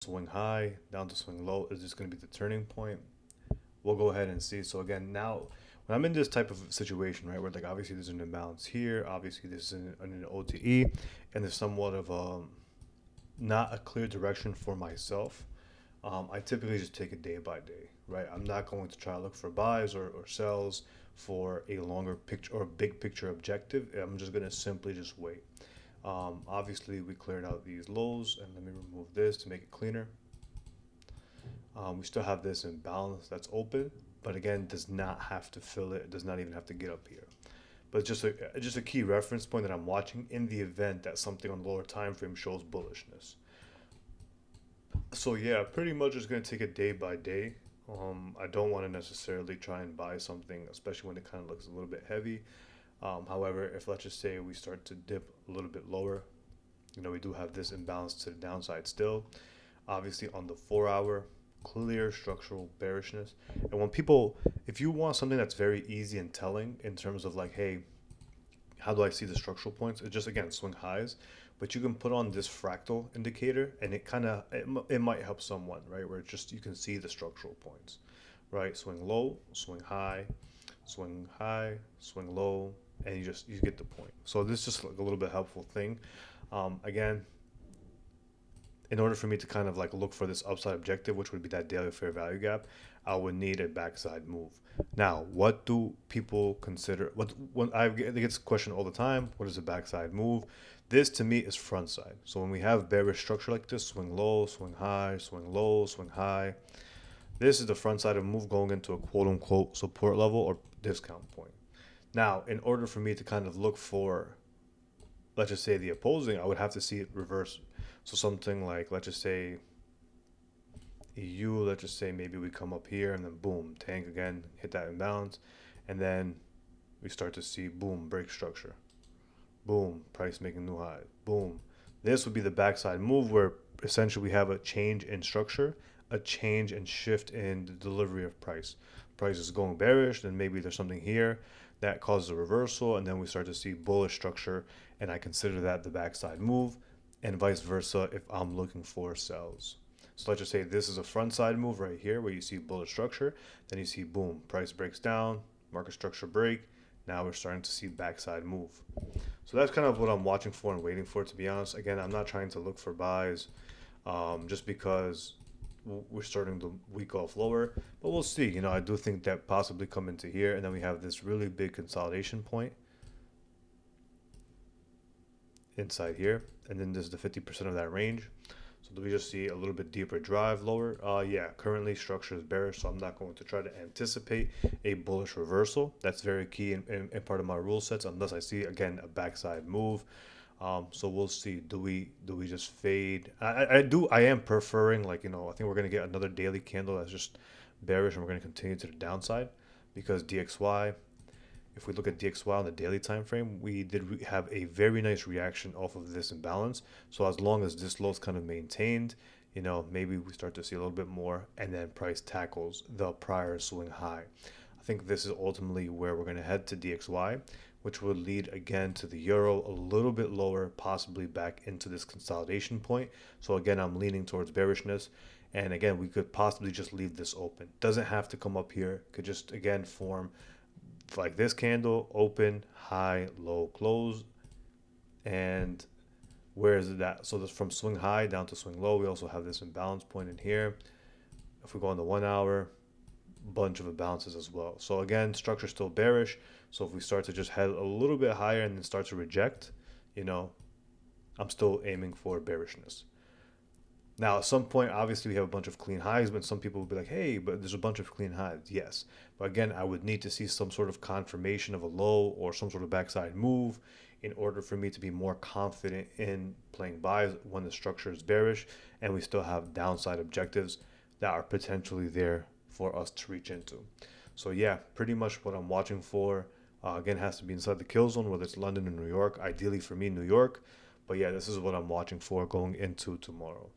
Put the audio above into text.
Swing high, down to swing low. Is this going to be the turning point? We'll go ahead and see. So again, now when I'm in this type of situation, right, where like obviously there's an imbalance here, obviously there's an OTE, and there's somewhat of not a clear direction for myself. I typically just take it day by day, right? I'm not going to try to look for buys or sells for a longer picture or big picture objective. I'm just going to simply just wait. Obviously, we cleared out these lows, and let me remove this to make it cleaner. We still have this imbalance that's open, but again, does not have to fill it. It does not even have to get up here. But just a key reference point that I'm watching in the event that something on the lower time frame shows bullishness. So yeah, pretty much just gonna take it day by day. I don't want to necessarily try and buy something, especially when it kind of looks a little bit heavy. However, if let's just say we start to dip a little bit lower, we do have this imbalance to the downside still. Obviously, on the 4 hour, clear structural bearishness. And when people, if you want something that's very easy and telling in terms of like, hey, how do I see the structural points? It's just again swing highs, but you can put on this fractal indicator, and it might help someone, right? Where it's just you can see the structural points, right? Swing low, swing high, swing low, and you get the point. So this is just like a little bit helpful thing. Again, in order for me to kind of like look for this upside objective, which would be that daily fair value gap, I would need a backside move. Now, what do people consider? What when I get this question all the time, what is a backside move? This to me is front side. So when we have bearish structure like this, swing low, swing high, swing low, swing high. This is the front side of move going into a quote unquote support level or discount point. Now, in order for me to kind of look for, let's just say the opposing, I would have to see it reverse. So something like, let's just say EU, let's just say maybe we come up here and then boom, tank again, hit that imbalance, and then we start to see boom, break structure, boom, price making new high, boom. This would be the backside move where essentially we have a change in structure, a change and shift in the delivery of price. Price is going bearish, then maybe there's something here that causes a reversal, and then we start to see bullish structure, and I consider that the backside move, and vice versa if I'm looking for sells. So let's just say this is a front side move right here where you see bullish structure, then you see boom, price breaks down, market structure break. Now we're starting to see backside move. So that's kind of what I'm watching for and waiting for, to be honest. Again, I'm not trying to look for buys just because we're starting the week off lower, but we'll see. I do think that possibly come into here, and then we have this really big consolidation point inside here, and then there's the 50% of that range. So do we just see a little bit deeper drive lower? Yeah, currently structure is bearish, so I'm not going to try to anticipate a bullish reversal. That's very key in part of my rule sets, unless I see again a backside move. So we'll see. Do we just fade? I am preferring, like, I think we're gonna get another daily candle that's just bearish, and we're gonna continue to the downside because DXY, if we look at DXY on the daily time frame, we did have a very nice reaction off of this imbalance. So as long as this low is kind of maintained, maybe we start to see a little bit more, and then price tackles the prior swing high. I think this is ultimately where we're going to head to DXY, which would lead again to the euro a little bit lower, possibly back into this consolidation point. So again, I'm leaning towards bearishness. And again, we could possibly just leave this open. Doesn't have to come up here. Could just again form like this candle, open, high, low, close. And where is it at? So this from swing high down to swing low. We also have this imbalance point in here. If we go on the 1 hour, bunch of imbalances as well. So again, structure still bearish. So if we start to just head a little bit higher and then start to reject, I'm still aiming for bearishness. Now, at some point, obviously, we have a bunch of clean highs, but some people will be like, hey, but there's a bunch of clean highs. Yes. But again, I would need to see some sort of confirmation of a low or some sort of backside move in order for me to be more confident in playing buys when the structure is bearish and we still have downside objectives that are potentially there for us to reach into. So, yeah, pretty much what I'm watching for. Again, has to be inside the kill zone, whether it's London or New York. Ideally for me, New York. But yeah, this is what I'm watching for going into tomorrow.